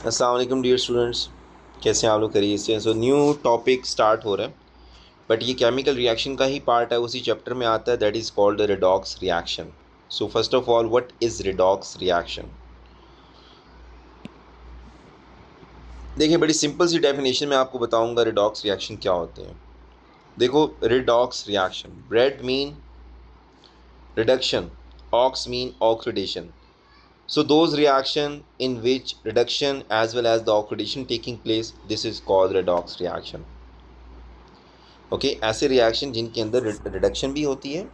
अस्सलाम वालेकुम dear students, कैसे हैं आप लोग? करिए से। सो न्यू टॉपिक स्टार्ट हो रहा है, बट ये केमिकल रिएक्शन का ही पार्ट है, उसी चैप्टर में आता है, that is called the redox reaction. So first of all, what is redox reaction? देखिए, बड़ी सिंपल सी डेफिनेशन में आपको बताऊंगा रेडॉक्स रिएक्शन क्या होते हैं। देखो, redox reaction, red mean reduction, ox mean oxidation. So those reaction in which reduction as well as the oxidation taking place, this is called redox reaction. Okay ऐसे reaction जिनके अंदर रिडक्शन भी होती है,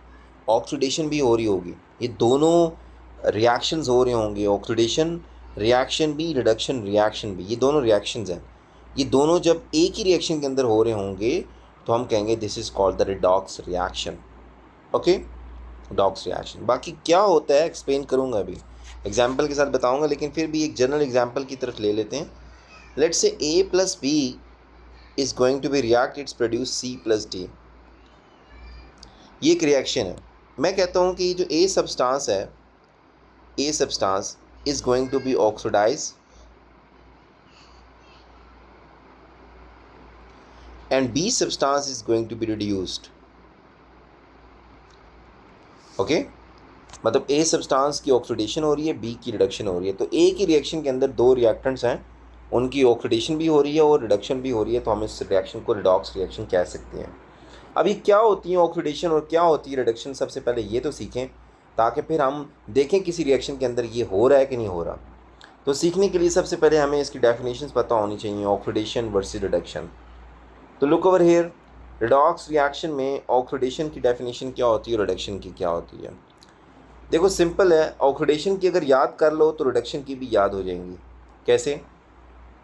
ऑक्सीडेशन भी हो रही होगी, ये दोनों रिएक्शंस हो रहे होंगे, ऑक्सीडेशन रिएक्शन भी, रिडक्शन रिएक्शन भी, ये दोनों रिएक्शंस हैं। ये दोनों जब एक ही रिएक्शन के अंदर हो रहे होंगे तो हम कहेंगे this is called the redox reaction. Okay, redox reaction. बाकी क्या होता है एक्सप्लेन करूँगा अभी, एग्जाम्पल के साथ बताऊँगा, लेकिन फिर भी एक जनरल एग्जाम्पल की तरफ ले लेते हैं। Let's say A plus B is going to be react, it's produce C plus D. ये एक रिएक्शन है। मैं कहता हूँ कि जो A सब्सटेंस है, A substance is going to be oxidized and B substance is going to be reduced. Okay, मतलब A सब्सटेंस की ऑक्सीडेशन हो रही है, B की रिडक्शन हो रही है। तो एक ही रिएक्शन के अंदर दो रिएक्टेंट्स हैं, उनकी ऑक्सीडेशन भी हो रही है और रिडक्शन भी हो रही है, तो हम इस रिएक्शन को रिडॉक्स रिएक्शन कह सकते हैं। अभी क्या होती है ऑक्सीडेशन और क्या होती है रिडक्शन, सबसे पहले ये तो सीखें, ताकि फिर हम देखें किसी रिएक्शन के अंदर ये हो रहा है कि नहीं हो रहा। तो सीखने के लिए सबसे पहले हमें इसकी डेफिनेशंस पता होनी चाहिए, ऑक्सीडेशन वर्सेस रिडक्शन। तो look over here, redox reaction में ऑक्सीडेशन की डेफिनेशन क्या होती है, रिडक्शन की क्या होती है। देखो सिंपल है, ऑक्सीडेशन की अगर याद कर लो तो रिडक्शन की भी याद हो जाएंगी। कैसे?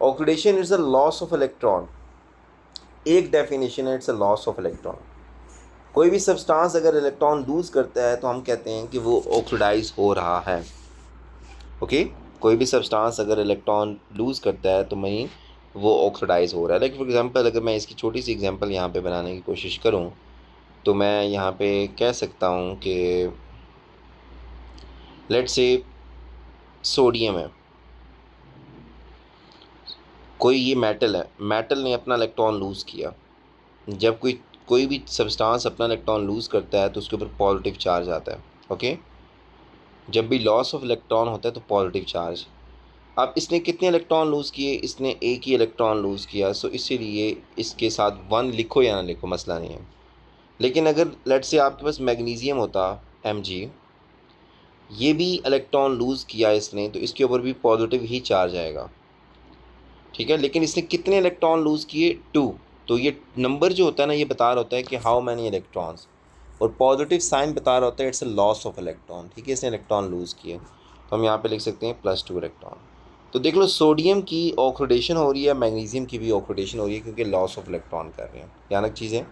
Oxidation is a loss of electron, एक डेफिनेशन है, it's a loss of electron. कोई भी सब्सटेंस अगर इलेक्ट्रॉन लूज़ करता है तो हम कहते हैं कि वो ऑक्सीडाइज हो रहा है। ओके, कोई भी सब्सटेंस अगर इलेक्ट्रॉन लूज़ करता है तो मैं वो ऑक्सीडाइज हो रहा है। लाइक फॉर एग्जांपल, अगर मैं इसकी छोटी सी एग्जांपल यहाँ पे बनाने की कोशिश करूँ तो मैं यहाँ पे कह सकता हूँ कि लेट्स से सोडियम है, कोई ये मेटल है, मेटल ने अपना इलेक्ट्रॉन लूज़ किया। जब कोई भी सब्सटेंस अपना इलेक्ट्रॉन लूज़ करता है तो उसके ऊपर पॉजिटिव चार्ज आता है। ओके, जब भी लॉस ऑफ इलेक्ट्रॉन होता है तो पॉजिटिव चार्ज। अब इसने कितने इलेक्ट्रॉन लूज़ किए? इसने एक ही इलेक्ट्रॉन लूज़ किया, सो इसीलिए इसके साथ 1 लिखो या ना लिखो मसला नहीं है। लेकिन अगर लेट्स से आपके पास मैग्नीशियम होता Mg, ये भी इलेक्ट्रॉन लूज़ किया इसने, तो इसके ऊपर भी पॉजिटिव ही चार्ज आएगा। ठीक है, लेकिन इसने कितने इलेक्ट्रॉन लूज़ किए? 2। तो ये नंबर जो होता है ना, ये बता रहा होता है कि हाउ मैनी इलेक्ट्रॉन्स, और पॉजिटिव साइन बता रहा होता है it's a loss of electron. ठीक है, इसने इलेक्ट्रॉन लूज़ किए, तो हम यहाँ पे लिख सकते हैं +2 इलेक्ट्रॉन। तो देख लो, सोडियम की ऑक्सीडेशन हो रही है, मैग्नीशियम की भी ऑक्सीडेशन हो रही है, क्योंकि लॉस ऑफ इलेक्ट्रॉन कर रहे हैं। भयानक चीज़ें।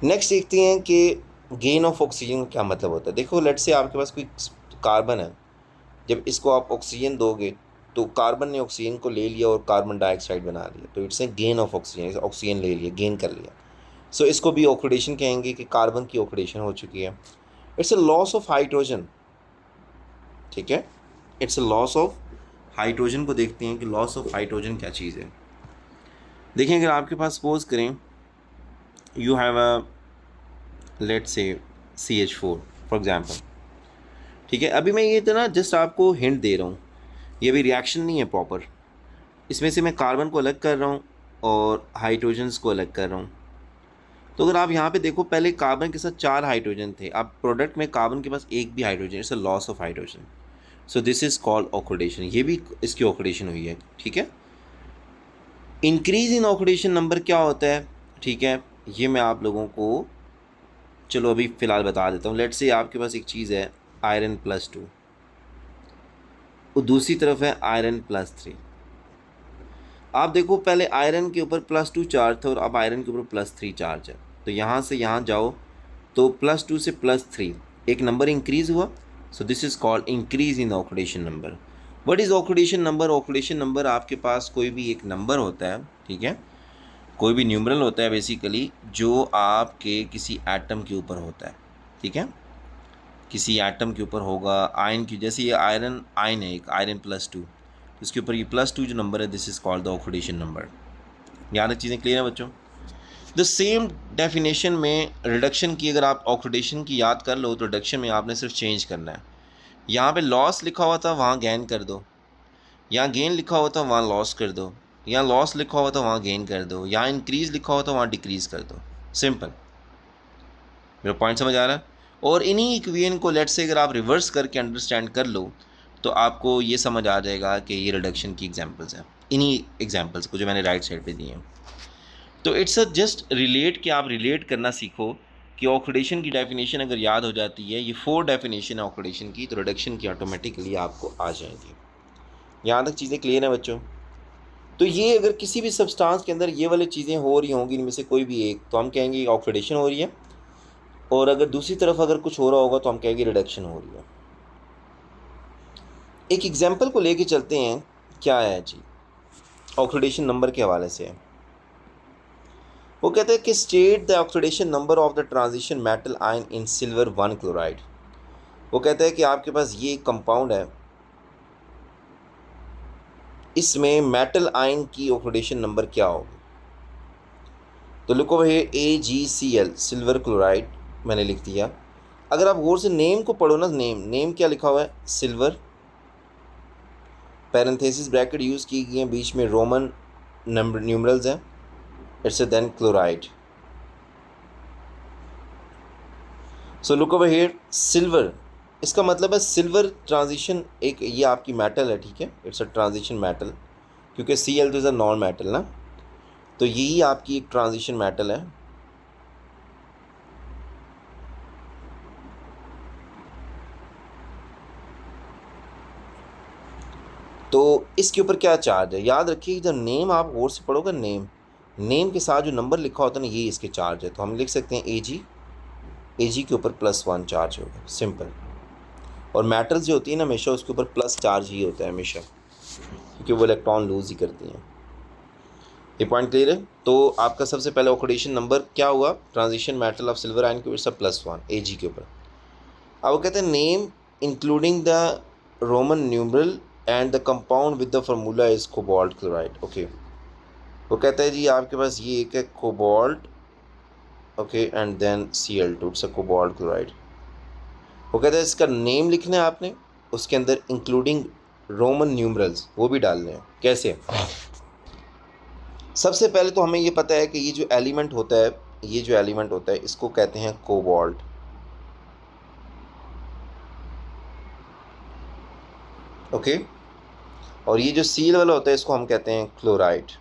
नेक्स्ट देखते हैं कि गेन ऑफ ऑक्सीजन का क्या मतलब होता है। देखो, लेट्स से आपके पास कोई कार्बन है, जब इसको आप ऑक्सीजन दोगे तो कार्बन ने ऑक्सीजन को ले लिया और कार्बन डाइऑक्साइड बना लिया, तो it's a gain of oxygen, oxygen ले लिया, गेन कर लिया। सो इसको भी ऑक्सीडेशन कहेंगे कि कार्बन की ऑक्सीडेशन हो चुकी है। It's a loss of hydrogen. ठीक है, it's a loss of hydrogen को देखते हैं कि लॉस ऑफ हाइड्रोजन क्या चीज़ है। देखें, अगर आपके पास सपोज करें you have a let's say CH4 for example. ठीक है, अभी मैं ये तो ना जस्ट आपको हिंट दे रहा हूँ, ये भी रिएक्शन नहीं है प्रॉपर। इसमें से मैं कार्बन को अलग कर रहा हूँ और हाइड्रोजन्स को अलग कर रहा हूँ। तो अगर आप यहाँ पे देखो, पहले कार्बन के साथ 4 हाइड्रोजन थे, अब प्रोडक्ट में कार्बन के पास एक भी hydrogen, it's a loss of hydrogen. So this is called oxidation, ये भी इसकी ऑक्सीडेशन हुई है। ठीक है, इंक्रीज इन ऑक्सीडेशन नंबर क्या होता है? ठीक है, ये मैं आप लोगों को चलो अभी फ़िलहाल बता देता हूँ। लेट्स से आपके पास एक चीज़ है आयरन +2, और दूसरी तरफ है आयरन +3। आप देखो, पहले आयरन के ऊपर +2 चार्ज था और अब आयरन के ऊपर +3 चार्ज है। तो यहाँ से यहाँ जाओ तो +2 से +3 एक नंबर इंक्रीज़ हुआ। So this is called increase in oxidation number. What is oxidation number? Oxidation number आपके पास कोई भी एक नंबर होता है, ठीक है, कोई भी न्यूमरल होता है बेसिकली, जो आपके किसी एटम के ऊपर होता है। ठीक है, किसी एटम के ऊपर होगा, आयन की, जैसे ये आयरन आयन है, एक आयरन +2, इसके ऊपर ये +2 जो नंबर है, this is called the oxidation number. यहाँ तक चीज़ें क्लियर है बच्चों? द सेम डेफिनेशन में रिडक्शन की अगर आप ऑक्सीडेशन की याद कर लो तो रिडक्शन में आपने सिर्फ चेंज करना है। यहाँ पे लॉस लिखा हुआ था वहाँ गेन कर दो, यहाँ गेन लिखा हुआ था वहाँ लॉस कर दो, यहाँ लॉस लिखा हुआ था वहाँ गेन कर दो, यहाँ इंक्रीज़ लिखा हुआ था वहाँ डिक्रीज़ कर दो। सिंपल, मेरा पॉइंट समझ आ रहा है? और इन्हीं इक्वेशन को लेट से अगर आप रिवर्स करके अंडरस्टैंड कर लो तो आपको ये समझ आ जाएगा कि ये रिडक्शन की एग्जांपल्स हैं, इन्हीं एग्जांपल्स को जो मैंने राइट साइड पे दिए हैं। तो इट्स अ जस्ट रिलेट कि आप रिलेट करना सीखो कि ऑक्सीडेशन की डेफिनेशन अगर याद हो जाती है, ये 4 डेफिनेशन है ऑक्सीडेशन की, तो रिडक्शन की ऑटोमेटिकली आपको आ जाएंगी। यहाँ तक चीज़ें क्लियर हैं बच्चों? तो ये अगर किसी भी सब्सटेंस के अंदर ये वाली चीज़ें हो रही होंगी इनमें से कोई भी एक, तो हम कहेंगे ऑक्सीडेशन हो रही है, और अगर दूसरी तरफ अगर कुछ हो रहा होगा तो हम कहेंगे रिडक्शन हो रही है। एक एग्जांपल को लेके चलते हैं, क्या है जी, ऑक्सीडेशन नंबर के हवाले से है। वो कहते हैं कि state the oxidation number of the transition metal ion in silver 1 chloride. वो कहता है कि आपके पास ये कंपाउंड है, इसमें मेटल आयन की ऑक्सीडेशन नंबर क्या होगी? तो लिखो भाई AgCl सिल्वर क्लोराइड मैंने लिख दिया। अगर आप गौर से नेम को पढ़ो ना, नेम क्या लिखा हुआ है? सिल्वर, पैरेंथेसिस ब्रैकेट यूज़ की गई है, बीच में रोमन न्यूमरल्स हैं, it's a then chloride. So look over here, silver, इसका मतलब है सिल्वर ट्रांजिशन, एक ये आपकी मेटल है, ठीक है, इट्स अ ट्रांजिशन मेटल, क्योंकि Cl तो इज़ अ नॉन मेटल ना, तो यही आपकी एक ट्रांजिशन मेटल है। तो इसके ऊपर क्या चार्ज है? याद रखिए जब नेम आप गौर से पढ़ोगे, नेम के साथ जो नंबर लिखा होता है ना, ये इसके चार्ज है। तो हम लिख सकते हैं Ag के ऊपर +1 चार्ज होगा, सिंपल। और मेटल्स जो होती है ना, हमेशा उसके ऊपर प्लस चार्ज ही होता है हमेशा, क्योंकि वो इलेक्ट्रॉन लूज ही करती हैं। ये पॉइंट क्लियर है? तो आपका सबसे पहले ऑक्सीडेशन नंबर क्या हुआ transition metal of silver ion के ऊपर? सब +1 Ag के ऊपर। अब वो कहते हैं name including the Roman numeral and the compound with the formula is cobalt chloride. Okay, वो कहता है जी आपके पास ये एक है cobalt, okay, and then Cl2, it's a cobalt chloride. वो कहता है इसका नेम लिखना है आपने, उसके अंदर इंक्लूडिंग रोमन न्यूमरल्स वो भी डालने हैं। कैसे? सबसे पहले तो हमें ये पता है कि ये जो एलिमेंट होता है, ये जो एलिमेंट होता है इसको कहते हैं कोबाल्ट, ओके, और ये जो Cl वाला होता है इसको हम कहते हैं क्लोराइड।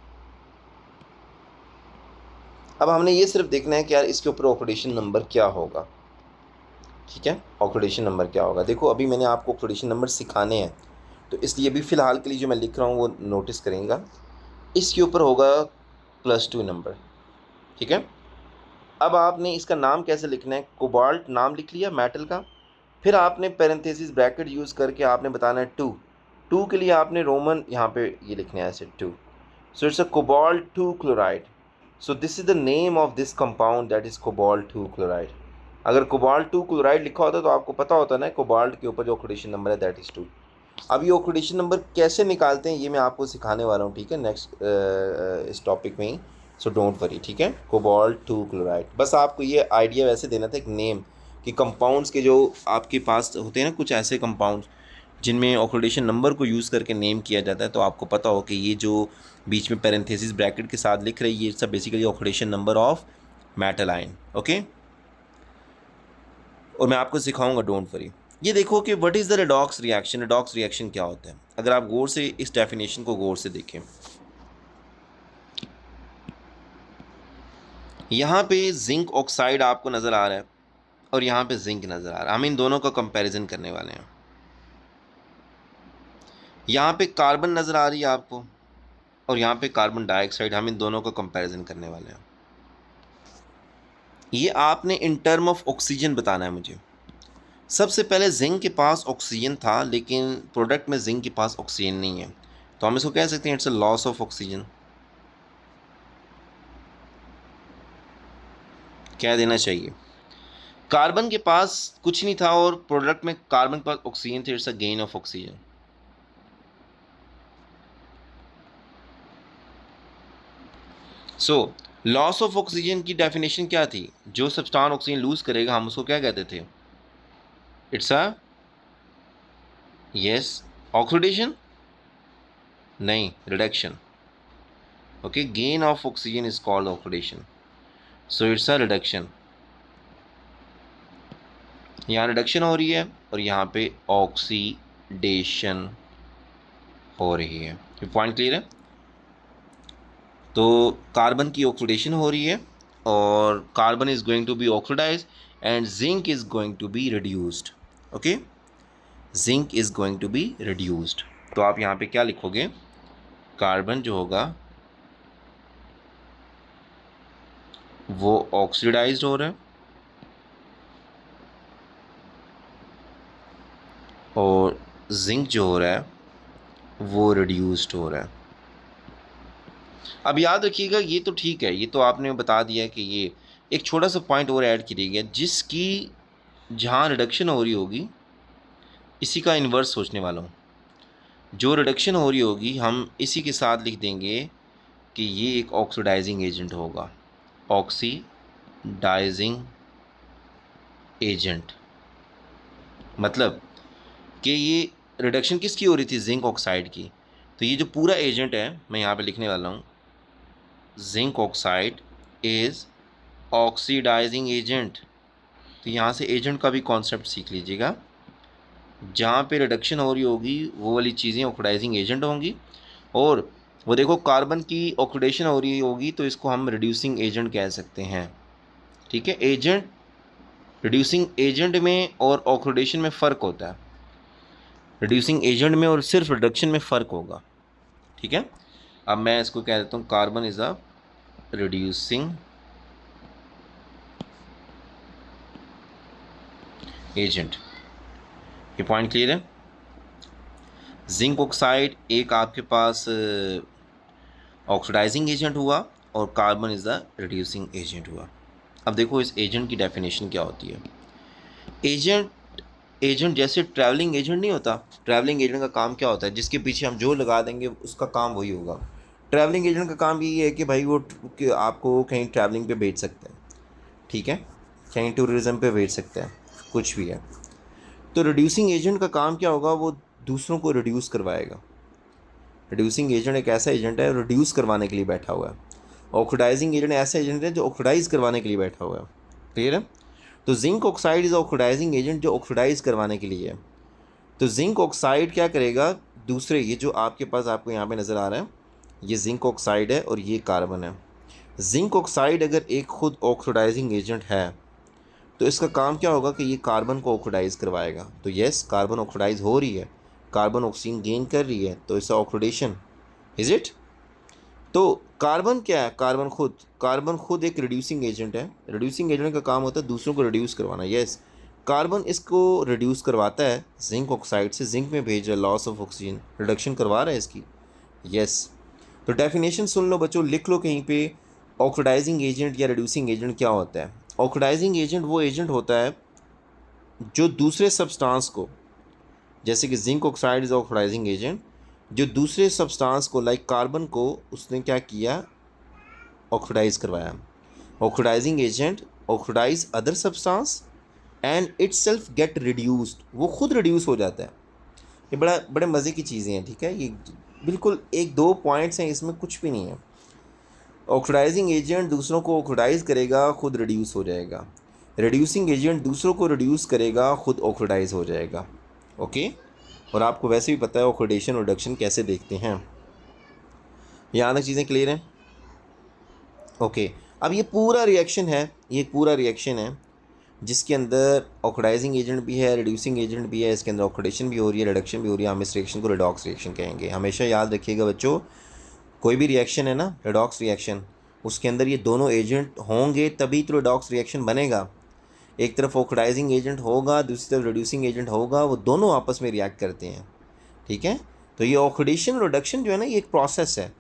अब हमने ये सिर्फ देखना है कि यार इसके ऊपर ऑक्सीडेशन नंबर क्या होगा, ठीक है, ऑक्सीडेशन नंबर क्या होगा। देखो अभी मैंने आपको ऑक्सीडेशन नंबर सिखाने हैं, तो इसलिए अभी फ़िलहाल के लिए जो मैं लिख रहा हूँ वो नोटिस करेंगे। इसके ऊपर होगा +2 नंबर, ठीक है। अब आपने इसका नाम कैसे लिखना है? कोबाल्ट नाम लिख लिया मेटल का, फिर आपने पैरेंथेसिस ब्रैकेट यूज़ करके आपने बताना है 2 के लिए आपने रोमन यहाँ पे ये लिखना है ऐसे 2, so it's a cobalt 2 chloride. So this is the name of this compound, that is cobalt 2 chloride. अगर कोबाल्ट 2 क्लोराइड लिखा होता तो आपको पता होता ना कोबाल्ट के ऊपर जो ऑक्सीडेशन नंबर है दैट इज़ 2। अब ये ऑक्सीडेशन नंबर कैसे निकालते हैं ये मैं आपको सिखाने वाला हूँ, ठीक है, नेक्स्ट इस टॉपिक में ही, सो डोंट वरी, ठीक है। कोबाल्ट 2 क्लोराइड, बस आपको ये आइडिया वैसे देना था, एक नेम कि कंपाउंड्स के जो आपके पास होते हैं ना कुछ ऐसे कंपाउंड्स जिनमें ऑक्सीडेशन नंबर को यूज़ करके नेम किया जाता है, तो आपको पता हो कि ये जो बीच में पैरेंथेसिस ब्रैकेट के साथ लिख रही है ये सब basically oxidation number of metal ion, okay. और मैं आपको सिखाऊंगा, डोंट वरी। ये देखो कि what is the redox reaction, redox reaction क्या होता है? अगर आप गौर से इस डेफिनेशन को गौर से देखें, यहाँ पे जिंक ऑक्साइड आपको नज़र आ रहा है और यहाँ पे जिंक नज़र आ रहा है, हम इन दोनों का कंपैरिजन करने वाले हैं। यहाँ पे कार्बन नज़र आ रही है आपको और यहाँ पे कार्बन डाइऑक्साइड, हम इन दोनों का कंपैरिजन करने वाले हैं। ये आपने इन टर्म ऑफ ऑक्सीजन बताना है मुझे। सबसे पहले जिंक के पास ऑक्सीजन था लेकिन प्रोडक्ट में जिंक के पास ऑक्सीजन नहीं है, तो हम इसको कह सकते हैं it's a loss of oxygen. क्या देना चाहिए? कार्बन के पास कुछ नहीं था और प्रोडक्ट में कार्बन के पास ऑक्सीजन थे, it's a gain of oxygen. So loss of oxygen की डेफिनेशन क्या थी? जो सब्सटेंस ऑक्सीजन लूज करेगा हम उसको क्या कहते थे? इट्स अ यस ऑक्सीडेशन, नहीं reduction. Okay, gain of oxygen is called oxidation. So it's a reduction. यहाँ रिडक्शन हो रही है और यहाँ पे ऑक्सीडेशन हो रही है. ये पॉइंट क्लियर है? तो कार्बन की ऑक्सीडेशन हो रही है और carbon is going to be oxidise and zinc is going to be reduced. Okay, zinc is going to be reduced. तो आप यहाँ पे क्या लिखोगे? कार्बन जो होगा वो ऑक्सीडाइज्ड हो रहा है और जिंक जो हो रहा है वो रिड्यूस्ड हो रहा है. अब याद रखिएगा, ये तो ठीक है, ये तो आपने बता दिया कि ये एक छोटा सा पॉइंट और ऐड करिएगा, जिसकी जहाँ रिडक्शन हो रही होगी इसी का इन्वर्स सोचने वाला हूँ. जो रिडक्शन हो रही होगी हम इसी के साथ लिख देंगे कि ये एक ऑक्सीडाइजिंग एजेंट होगा. ऑक्सीडाइजिंग एजेंट मतलब कि ये रिडक्शन किसकी हो रही थी? जिंक ऑक्साइड की. तो ये जो पूरा एजेंट है मैं यहाँ पे लिखने वाला हूँ, zinc oxide is oxidizing agent. तो यहाँ से एजेंट का भी कॉन्सेप्ट सीख लीजिएगा. जहाँ पे रिडक्शन हो रही होगी वो वाली चीज़ें ऑक्सीडाइजिंग एजेंट होंगी, और वो देखो कार्बन की ऑक्सीडेशन हो रही होगी तो इसको हम रिड्यूसिंग एजेंट कह सकते हैं. ठीक है, एजेंट रिड्यूसिंग एजेंट में और ऑक्सीडेशन में फ़र्क होता है. रिड्यूसिंग एजेंट में और सिर्फ रिडक्शन में फ़र्क होगा. ठीक है, अब मैं इसको कह देता हूँ carbon is a reducing agent. ये पॉइंट क्लियर है? जिंक ऑक्साइड एक आपके पास ऑक्सीडाइजिंग एजेंट हुआ और carbon is the reducing agent हुआ. अब देखो इस एजेंट की डेफिनेशन क्या होती है. एजेंट जैसे ट्रैवलिंग एजेंट नहीं होता. ट्रैवलिंग एजेंट का काम क्या होता है? जिसके पीछे हम जो लगा देंगे उसका काम वही होगा. ट्रैवलिंग एजेंट का काम यही है कि भाई वो कि आपको कहीं ट्रैवलिंग पे भेज सकता है. ठीक है, कहीं टूरिज़्म पे भेज सकता है, कुछ भी है. तो रिड्यूसिंग एजेंट का काम क्या होगा? वो दूसरों को रिड्यूस करवाएगा. रिड्यूसिंग एजेंट एक ऐसा एजेंट है रिड्यूस करवाने के लिए बैठा हुआ है. ऑक्सीडाइजिंग एजेंट ऐसा एजेंट है जो ऑक्सीडाइज करवाने के लिए बैठा हुआ है. क्लियर है? तो zinc oxide is oxidizing agent जो ऑक्सीडाइज करवाने के लिए है. तो जिंक ऑक्साइड क्या करेगा? दूसरे ये जो आपके पास आपको यहाँ पे नज़र आ रहा है, ये जिंक ऑक्साइड है और ये कार्बन है. जिंक ऑक्साइड अगर एक खुद ऑक्सीडाइजिंग एजेंट है तो इसका काम क्या होगा कि ये कार्बन को ऑक्सीडाइज करवाएगा. तो यस, कार्बन ऑक्सीडाइज हो रही है, कार्बन ऑक्सीजन गेन कर रही है, तो इसका ऑक्सीडेशन इज इट. तो कार्बन क्या है? कार्बन खुद एक रिड्यूसिंग एजेंट है. रिड्यूसिंग एजेंट का काम होता है दूसरों को रिड्यूस करवाना. यस, कार्बन इसको रिड्यूस करवाता है जिंक ऑक्साइड से, जिंक में भेज रहा है, लॉस ऑफ ऑक्सीजन रिडक्शन करवा रहा है इसकी. यस, तो डेफिनेशन सुन लो बच्चों, लिख लो कहीं पे. ऑक्सीडाइजिंग एजेंट या रिड्यूसिंग एजेंट क्या होता है? ऑक्सीडाइजिंग एजेंट वो एजेंट होता है जो दूसरे सब्सटेंस को, जैसे कि zinc oxide is oxidizing agent, जो दूसरे सब्सटेंस को लाइक कार्बन को उसने क्या किया? ऑक्सीडाइज करवाया. Oxidizing agent oxidize other substance and itself get reduced. वो खुद रिड्यूस हो जाता है. ये बड़े मज़े की चीज़ें हैं. ठीक है, ये बिल्कुल एक दो पॉइंट्स हैं, इसमें कुछ भी नहीं है. ऑक्सीडाइजिंग एजेंट दूसरों को ऑक्सीडाइज करेगा, खुद रिड्यूस हो जाएगा. रिड्यूसिंग एजेंट दूसरों को रिड्यूस करेगा, खुद ऑक्सीडाइज हो जाएगा. ओके, और आपको वैसे भी पता है ऑक्सीडेशन और रिडक्शन कैसे देखते हैं. यहाँ तक चीज़ें क्लियर हैं? ओके, अब ये पूरा रिएक्शन है, ये पूरा रिएक्शन है जिसके अंदर ऑक्सीडाइजिंग एजेंट भी है, रिड्यूसिंग एजेंट भी है, इसके अंदर ऑक्सीडेशन भी हो रही है, रिडक्शन भी हो रही है. हम इस रिएक्शन को रिडॉक्स रिएक्शन कहेंगे. हमेशा याद रखिएगा बच्चों, कोई भी रिएक्शन है ना, रिडॉक्स रिएक्शन, उसके अंदर ये दोनों एजेंट होंगे तभी तो रिडॉक्स रिएक्शन बनेगा. एक तरफ ऑक्सीडाइजिंग एजेंट होगा, दूसरी तरफ रिड्यूसिंग एजेंट होगा, वो दोनों आपस में रिएक्ट करते हैं. ठीक है, तो ये ऑक्सीडेशन रिडक्शन जो है ना, ये एक प्रोसेस है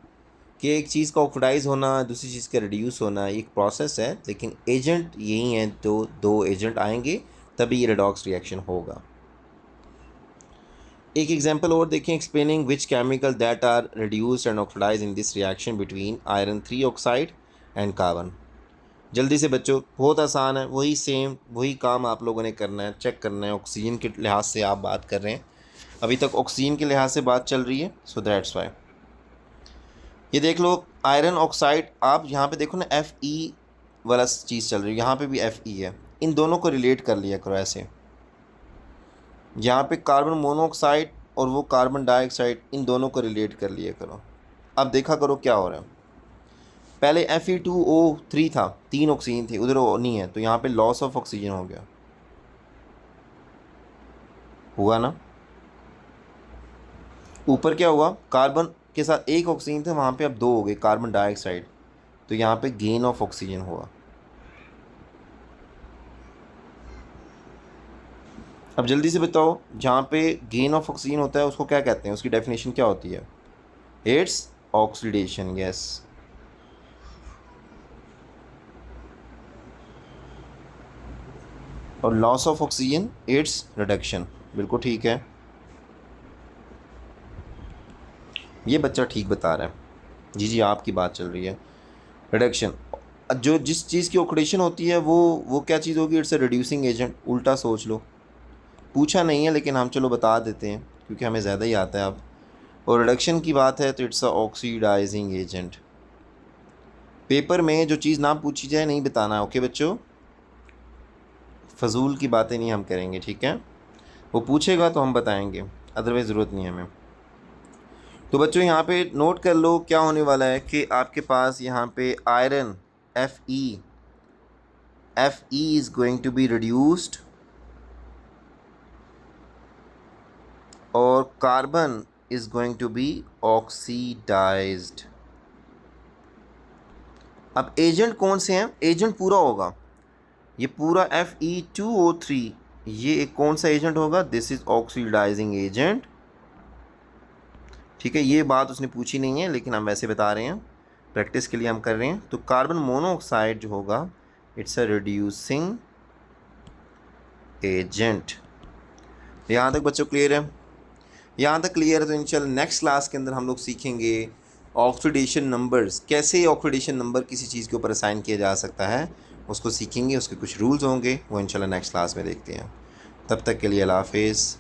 कि एक चीज़ का ऑक्सीडाइज होना, दूसरी चीज़ का रिड्यूस होना, एक प्रोसेस है. लेकिन एजेंट यही हैं, तो दो एजेंट आएंगे तभी ये रिडॉक्स रिएक्शन होगा. एक एग्जांपल और देखें. Explaining which chemical that are reduced and oxidize in this reaction between iron 3 oxide and carbon. जल्दी से बच्चों, बहुत आसान है, वही सेम वही काम आप लोगों ने करना है, चेक करना है। ऑक्सीजन के लिहाज से आप बात कर रहे हैं, अभी तक ऑक्सीजन के लिहाज से बात चल रही है, सो दैट्स वाई। ये देख लो आयरन ऑक्साइड, आप यहाँ पे देखो ना Fe वाला चीज़ चल रही है, यहाँ पे भी Fe है, इन दोनों को रिलेट कर लिया करो ऐसे। यहाँ पे कार्बन मोनोऑक्साइड और वो कार्बन डाइऑक्साइड, इन दोनों को रिलेट कर लिया करो। अब देखा करो क्या हो रहा है। पहले Fe2O3 था, 3 ऑक्सीजन थे, उधर वो नहीं है, तो यहाँ पे लॉस ऑफ ऑक्सीजन हो गया, हुआ ना। ऊपर क्या हुआ, कार्बन के साथ 1 ऑक्सीजन था, वहाँ पे अब 2 हो गए, कार्बन डाइऑक्साइड, तो यहाँ पे गेन ऑफ ऑक्सीजन हुआ। अब जल्दी से बताओ, जहाँ पे गेन ऑफ ऑक्सीजन होता है उसको क्या कहते हैं, उसकी डेफिनेशन क्या होती है? It's oxidation, yes. और loss of oxygen it's reduction, बिल्कुल ठीक है, ये बच्चा ठीक बता रहा है। जी जी, आपकी बात चल रही है, रिडक्शन। जो जिस चीज़ की ऑक्सीडेशन होती है वो क्या चीज़ होगी? It's a reducing agent. उल्टा सोच लो, पूछा नहीं है लेकिन हम चलो बता देते हैं क्योंकि हमें ज़्यादा ही आता है अब। और रिडक्शन की बात है तो it's a oxidizing agent. Paper में जो चीज़ ना पूछी जाए नहीं बताना है, ओके बच्चों, फजूल की बातें नहीं हम करेंगे, ठीक है? वो पूछेगा तो हम बताएंगे, अदरवाइज़ ज़रूरत नहीं है हमें। तो बच्चों यहाँ पे नोट कर लो क्या होने वाला है कि आपके पास यहाँ पे iron Fe is going to be reduced और carbon is going to be oxidised. अब एजेंट कौन से हैं? एजेंट पूरा होगा, ये पूरा Fe2O3, ये एक कौन सा एजेंट होगा? दिस इज़ ऑक्सीडाइजिंग एजेंट, ठीक है? ये बात उसने पूछी नहीं है लेकिन हम वैसे बता रहे हैं, प्रैक्टिस के लिए हम कर रहे हैं। तो कार्बन मोनोऑक्साइड जो होगा इट्स अ रिड्यूसिंग एजेंट। यहाँ तक बच्चों क्लियर है? यहाँ तक क्लियर है तो इंशाल्लाह नेक्स्ट क्लास के अंदर हम लोग सीखेंगे ऑक्सीडेशन नंबर्स, कैसे ऑक्सीडेशन नंबर किसी चीज़ के ऊपर असाइन किया जा सकता है, उसको सीखेंगे, उसके कुछ रूल्स होंगे, वो इंशाल्लाह नेक्स्ट क्लास में देखते हैं। तब तक के लिए अल्लाह हाफिज़।